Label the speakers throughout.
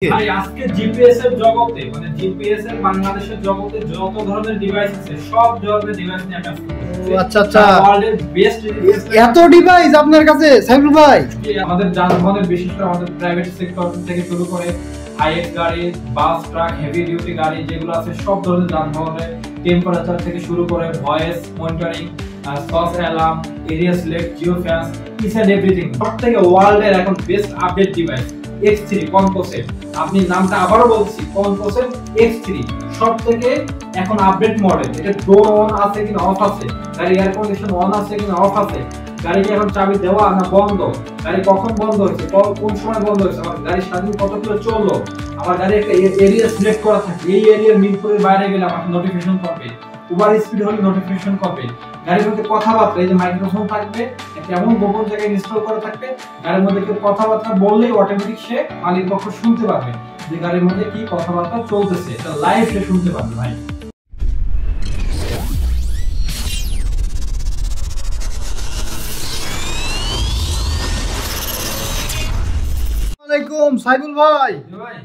Speaker 1: ভাই আজকে জিপিএস এর জগতে মানে জিপিএস এর বাংলাদেশের জগতে যত ধরনের ডিভাইস আছে সব ধরনের ডিভাইস নিয়ে আমি আজকে
Speaker 2: আচ্ছা আচ্ছা
Speaker 1: ওয়ার্ল্ডের বেস্ট
Speaker 2: এত ডিভাইস আপনার কাছে সাইফুল ভাই
Speaker 1: আমাদের যানবাহনের বিশেষ করে আমাদের প্রাইভেট সেক্টর থেকে শুরু করে হাইএক্স গাড়ি বাস ট্রাক হেভি ডিউটি গাড়ি যেগুলো আছে সব ধরনের যানবাহনের টেম্পারেচার থেকে শুরু করে voice monitoring SOS alarm area select geofence each and everything সবথেকে ওয়ার্ল্ডের এখন বেস্ট আপডেট ডিভাইস X3 কনকোসেট আপনি নামটা আবারও বলছি কনকোসেট X3 সবথেকে এখন আপডেট মডেল এটা ডোর অন আছে কিনা অফ আছে গাড়ি এয়ার কন্ডিশন অন আছে কিনা অফ আছে গাড়ি কি এখন চাবি দেওয়া না বন্ধ গাড়ি কখন বন্ধ হয়েছে কোন সময় বন্ধ হয়েছে আমার গাড়ি স্বাধীন কত কিলো চললো আমার গাড়ি একটা এরিয়া সিলেক্ট করা থাকে এই এরিয়ার মিরপুরের বাইরে গেলে আমাকে নোটিফিকেশন করবে ওভার স্পিড হলে নোটিফিকেশন করবে গাড়ির মধ্যে কথাবার্তা এই যে মাইক্রোফোন থাকবে কেমন গোপন জায়গায় ইনস্টল করা থাকবে গাড়ির মধ্যে কেউ কথাবার্তা বললেই অটোমেটিক সে মালিক পক্ষ শুনতে পারবে যে গাড়ির মধ্যে কি কথাবার্তা চলতেছে এটা লাইভ সে শুনতে পারবে ভাই
Speaker 2: ওয়ালাইকুম সাইফুল ভাই
Speaker 1: ভাই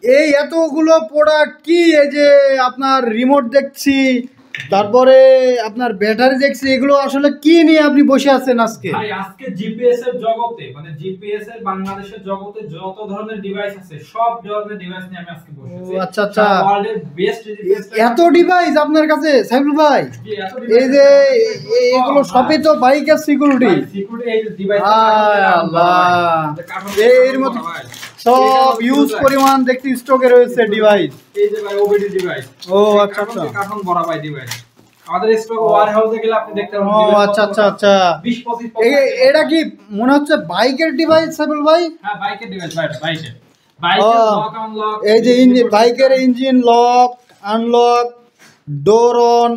Speaker 2: এই এতগুলো প্রোডাক্ট কি এই যে আপনার রিমোট দেখছি তারপরে আপনার ব্যাটারি দেখছি এগুলো আসলে কি নিয়ে আপনি বসে আছেন আজকে
Speaker 1: ভাই আজকে জিপিএস এর জগতে মানে জিপিএস এর বাংলাদেশের জগতে যত ধরনের ডিভাইস আছে সব ধরনের ডিভাইস নিয়ে আমি আজকে বসে আছি
Speaker 2: আচ্ছা আচ্ছা
Speaker 1: ওয়ার্ল্ডের বেস্ট ডিভাইস
Speaker 2: এত ডিভাইস আপনার কাছে সাইফুল ভাই এই যে এগুলো সবই তো বাইকের সিকিউরিটি
Speaker 1: সিকিউরিটি এই যে ডিভাইস
Speaker 2: আল্লাহ এর মধ্যে সব ইউজ পরিমাণ দেখছি স্টকে রয়েছে ডিভাইস
Speaker 1: এই যে ভাই ওবিডি ডিভাইস
Speaker 2: ও আচ্ছা আচ্ছা
Speaker 1: কার্টন ভরা ভাই ডিভাইস আমাদের স্টক ওয়্যার হাউসে গেলে আপনি দেখতে পাবেন
Speaker 2: ও আচ্ছা আচ্ছা আচ্ছা
Speaker 1: 20 25
Speaker 2: এটা কি মনে হচ্ছে বাইকের ডিভাইস সাইফুল ভাই
Speaker 1: হ্যাঁ বাইকের ডিভাইস ভাই বাইকের লক আনলক
Speaker 2: এই যে বাইকের engine lock unlock door on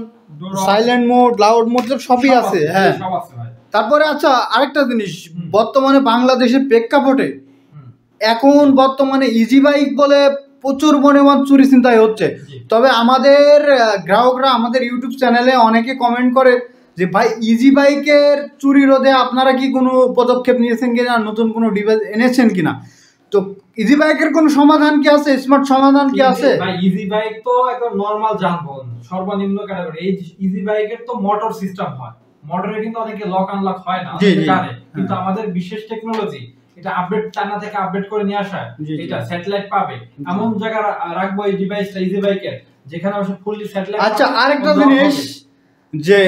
Speaker 2: silent mode loud mode সবই আছে হ্যাঁ
Speaker 1: সব আছে ভাই
Speaker 2: তারপরে আচ্ছা আরেকটা জিনিস বর্তমানে বাংলাদেশের প্রেক্ষাপটে এখন বর্তমানে ইজি বাইক বলে প্রচুর পরিমাণ চুরি ছিনতাই হচ্ছে তবে আমাদের গ্রাহকরা আমাদের ইউটিউব চ্যানেলে অনেকে কমেন্ট করে যে ভাই ইজি বাইকের চুরি রোধে আপনারা কি কোনো পদক্ষেপ নিয়েছেন কিনা নতুন কোনো ডিভাইস এনেছেন কিনা তো ইজি বাইকের কোনো সমাধান কি আছে স্মার্ট সমাধান কি আছে
Speaker 1: ভাই ইজি বাইক তো একদম নরমাল যানবাহন সর্বনিম্ন ক্যাটাগরি এই ইজি বাইকের তো মোটর সিস্টেম হয় মোটরে কিন্তু অনেকে লক আনলক হয় না জানে কিন্তু আমাদের বিশেষ টেকনোলজি এটা আপডেট চায়না থেকে আপডেট করে নিয়ে আসা এটা স্যাটেলাইট পাবে এমন জায়গা রাখবো এই ডিভাইসটা ইজি বাইকের যেখানে অবশ্য ফুললি স্যাটেলাইট
Speaker 2: আচ্ছা আরেকটা জিনিস যে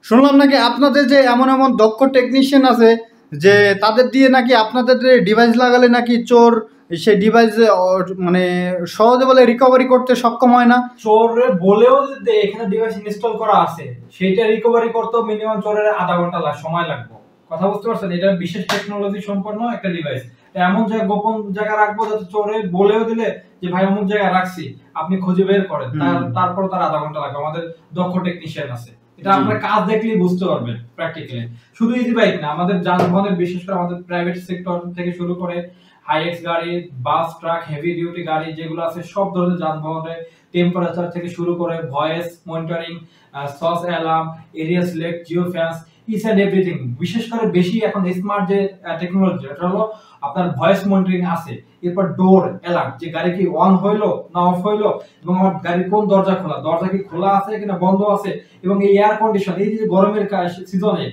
Speaker 2: শুনলাম নাকি আপনাদের যে এমন এমন দক্ষ টেকনিশিয়ান আছে যে তাদের দিয়ে নাকি আপনাদের ডিভাইস লাগালে নাকি চোর সেই ডিভাইস মানে সহজে বলে রিকভারি করতে সক্ষম হয় না
Speaker 1: চোরে বলেও যে এখানে ডিভাইস ইনস্টল করা আছে সেটা রিকভারি করতে মিনিমাম চোরের আধা ঘন্টা সময় লাগবে কথা বুঝতে পারছেন এটা বিশেষ টেকনোলজি সম্পন্ন একটা ডিভাইস এমন জায়গা গোপন জায়গা রাখবো যাতে চোরে বলেও দিলে যে ভাই অমুক জায়গায় রাখছি আপনি খুঁজে বের করেন তারপর তার আধা ঘন্টা লাগবে আমাদের দক্ষ টেকনিশিয়ান আছে এটা আপনার কাজ দেখলেই বুঝতে পারবেন প্র্যাকটিক্যালি শুধু ইজি বাইক না আমাদের যানবাহনের বিশেষ করে আমাদের প্রাইভেট সেক্টর থেকে শুরু করে হাইএক্স গাড়ি বাস ট্রাক হেভি ডিউটি গাড়ি যেগুলো আছে সব ধরনের যানবাহনের টেম্পারেচার থেকে শুরু করে voice monitoring SOS alarm area select geofence each and everything বিশেষ করে বেশি এখন স্মার্ট যে টেকনোলজি এটা হলো আপনার ভয়েস মনিটরিং আছে এরপর ডোর অ্যালার্ম যে গাড়ি কি অন হইলো না অফ হইলো এবং আমার গাড়ির কোন দরজা খোলা দরজা কি খোলা আছে কিনা বন্ধ আছে এবং এই এয়ার কন্ডিশন এই যে গরমের সিজনে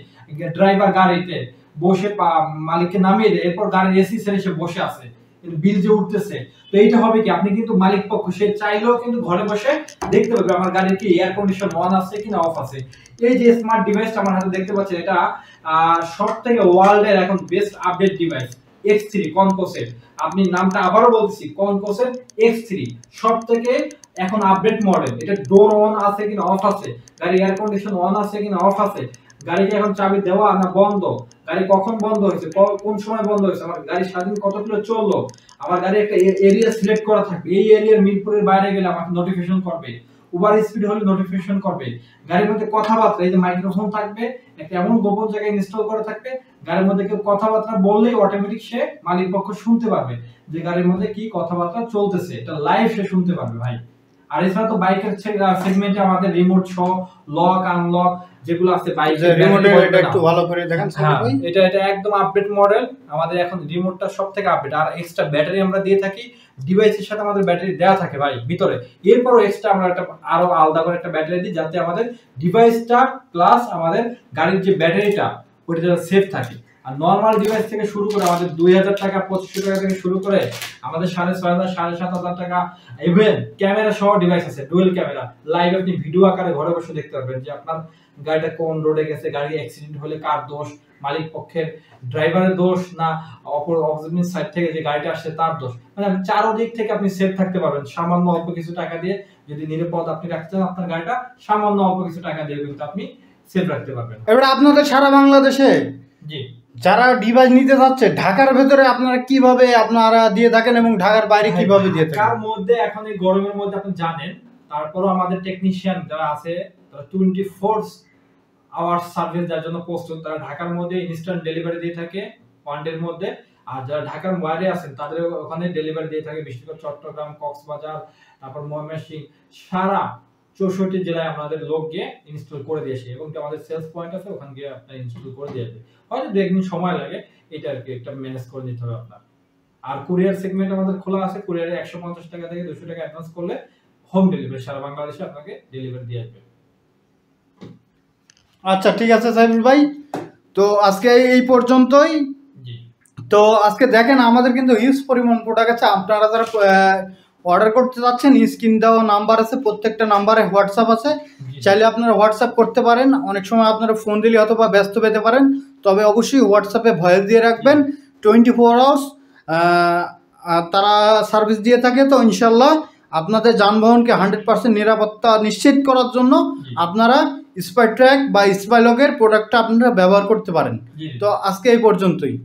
Speaker 1: ড্রাইভার গাড়িতে বসে মালিককে নামিয়ে দেয় এরপর গাড়ির এসি ছেড়ে সে বসে আছে বিল যে উঠতেছে তো এইটা হবে কি আপনি কিন্তু মালিক পক্ষ সে চাইলেও কিন্তু ঘরে বসে দেখতে পাবে আমার গাড়ির কি এয়ার কন্ডিশন অন আছে কিনা অফ আছে এই যে স্মার্ট ডিভাইসটা আমার হাতে দেখতে পাচ্ছেন এটা সব থেকে ওয়ার্ল্ডের এখন বেস্ট আপডেট ডিভাইস X3 কনকোসেট আপনি নামটা আবারও বলছি কনকোসেট X3 সব থেকে এখন আপডেট মডেল এটা ডোর অন আছে কিনা অফ আছে গাড়ি এয়ার কন্ডিশন অন আছে কিনা অফ আছে গাড়ি কি এখন চাবি দেওয়া না বন্ধ গাড়ি কখন বন্ধ হয়েছে কোন সময় বন্ধ হয়েছে আমার গাড়ি স্বাধীন কত কিলো চললো আমার গাড়ি একটা এরিয়া সিলেক্ট করা থাকবে এই এরিয়ার মিরপুরের বাইরে গেলে আমাকে নোটিফিকেশন করবে ওভার স্পিড হলে নোটিফিকেশন করবে গাড়ির মধ্যে কথাবার্তা এই যে মাইক্রোফোন থাকবে একটা এমন গোপন জায়গায় ইনস্টল করা থাকবে গাড়ির মধ্যে কেউ কথাবার্তা বললেই অটোমেটিক সে মালিক পক্ষ শুনতে পারবে যে গাড়ির মধ্যে কি কথাবার্তা চলতেছে এটা লাইভ সে শুনতে পারবে ভাই আর এছাড়া তো বাইকের সেগমেন্টে আমাদের রিমোট সহ লক আনলক যেগুলো আছে বাইকের
Speaker 2: রিমোটে এটা একটু ভালো করে দেখেন
Speaker 1: হ্যাঁ, এটা একদম আপডেট মডেল। আমাদের এখন রিমোটটা সবথেকে আপডেট, আর এক্সট্রা ব্যাটারি আমরা দিয়ে থাকি, ডিভাইসের সাথে আমাদের ব্যাটারি দেওয়া থাকে ভাই ভিতরে। এরপরও এক্সট্রা আমরা একটা আরো আলাদা করে একটা ব্যাটারি দিই, যাতে আমাদের ডিভাইসটা প্লাস আমাদের গাড়ির যে ব্যাটারিটা ওটা যাতে সেফ থাকে। আর নরমাল ডিভাইস থেকে শুরু করে আমাদের 2000 টাকা 2500 টাকা থেকে শুরু করে আমাদের 6500 7,500 টাকা, ইভেন ক্যামেরা সহ ডিভাইস আছে, ডুয়েল ক্যামেরা। লাইভ আপনি ভিডিও আকারে ঘরে বসে দেখতে পারবেন যে আপনার গাড়িটা কোন রোডে গেছে, গাড়ি অ্যাক্সিডেন্ট হলে কার দোষ, মালিক পক্ষের ড্রাইভারের দোষ না অপোজিট সাইড থেকে যে গাড়িটা আসছে তার দোষ। মানে চারদিক থেকে আপনি সেফ থাকতে পারবেন সামান্য অল্প কিছু টাকা দিয়ে। যদি নিরাপদ আপনি রাখতে চান আপনার গাড়িটা, সামান্য অল্প কিছু টাকা দিয়ে কিন্তু আপনি সেফ রাখতে পারবেন।
Speaker 2: এবারে আপনাদের সারা বাংলাদেশে
Speaker 1: জি
Speaker 2: যারা ডিভাইস নিতে যাচ্ছে, ঢাকার ভেতরে আপনারা কিভাবে আপনারা দিয়ে থাকেন এবং ঢাকার বাইরে কিভাবে দিয়ে থাকেন?
Speaker 1: ঢাকার মধ্যে এখন এই গরমের মধ্যে আপনি জানেন, তারপরও আমাদের টেকনিশিয়ান যারা আছে তারা 24 আওয়ার্স সার্ভিস যার জন্য প্রস্তুত। তারা ঢাকার মধ্যে ইনস্ট্যান্ট ডেলিভারি দিয়ে থাকে ওয়ান ডের মধ্যে। আর যারা ঢাকার বাইরে আছেন তাদের ওখানে ডেলিভারি দিয়ে থাকে, বিশেষ করে চট্টগ্রাম, কক্সবাজার, তারপর ময়মনসিংহ, সারা 64 জেলায় আমাদের লোক গিয়ে ইনস্টল করে দিয়েছে, এবং আমাদের সেলস পয়েন্ট আছে, ওখানে গিয়ে আপনার ইনস্টল করে দিয়ে আসবে। হয়তো 2 দিন সময় লাগে, এটা আর কি একটা ম্যানেজ করে নিতে হবে আপনার। আর কুরিয়ার সেগমেন্ট আমাদের খোলা আছে, কুরিয়ারে 150 টাকা থেকে 200 টাকা অ্যাডভান্স করলে হোম ডেলিভারি সারা বাংলাদেশে আপনাকে ডেলিভারি দিয়ে আসবে।
Speaker 2: আচ্ছা ঠিক আছে সাইফুল ভাই, তো আজকে এই পর্যন্তই।
Speaker 1: জি
Speaker 2: তো আজকে দেখেন আমাদের কিন্তু হিউজ পরিমাণ প্রোডাক্ট আছে। আপনারা যারা অর্ডার করতে যাচ্ছেন, স্ক্রিন দেওয়া নাম্বার আছে, প্রত্যেকটা নাম্বারে হোয়াটসঅ্যাপ আছে, চাইলে আপনারা হোয়াটসঅ্যাপ করতে পারেন। অনেক সময় আপনারা ফোন দিলে অথবা ব্যস্ত পেতে পারেন, তবে অবশ্যই হোয়াটসঅ্যাপে ভয়েস দিয়ে রাখবেন। 24 আওয়ার্স তারা সার্ভিস দিয়ে থাকে। তো ইনশাল্লাহ আপনাদের যানবাহনকে 100% নিরাপত্তা নিশ্চিত করার জন্য আপনারা স্পাই ট্র্যাক বা স্পাইলকের প্রোডাক্টটা আপনারা ব্যবহার করতে পারেন। তো আজকে এই পর্যন্তই।